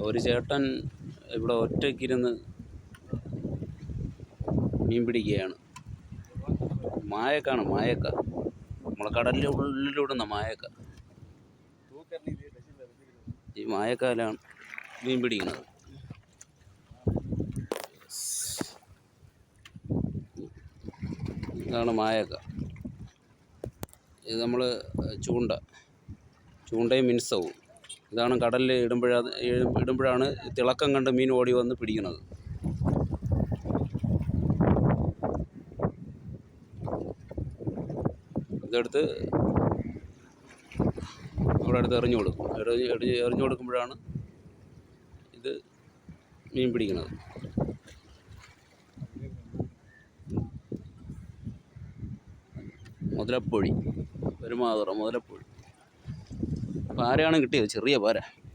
ഒരു ചേട്ടൻ ഇവിടെ ഒറ്റയ്ക്കിരുന്ന് മീൻ പിടിക്കുകയാണ്. മായക്കാണ്, മായക്ക. നമ്മളെ കടലിൻ്റെ ഉള്ളിലിടുന്ന മായക്ക. ഈ മായക്കാലാണ് മീൻ പിടിക്കുന്നത്. ഇതാണ് മായക്ക. ഇത് നമ്മൾ ചൂണ്ടയും മിൻസവും ഇതാണ് കടലിൽ ഇടുമ്പോഴാണ് തിളക്കം കണ്ട് മീൻ ഓടി വന്ന് പിടിക്കുന്നത്. ഇതെടുത്ത് അവിടെ അടുത്ത് എറിഞ്ഞു കൊടുക്കുമ്പോഴാണ് ഇത് മീൻ പിടിക്കുന്നത്. മുതലപ്പൊഴി, പെരുമാതുറ മുതലപ്പൊഴി. പാരയാണ് കിട്ടിയത്, ചെറിയ പാര.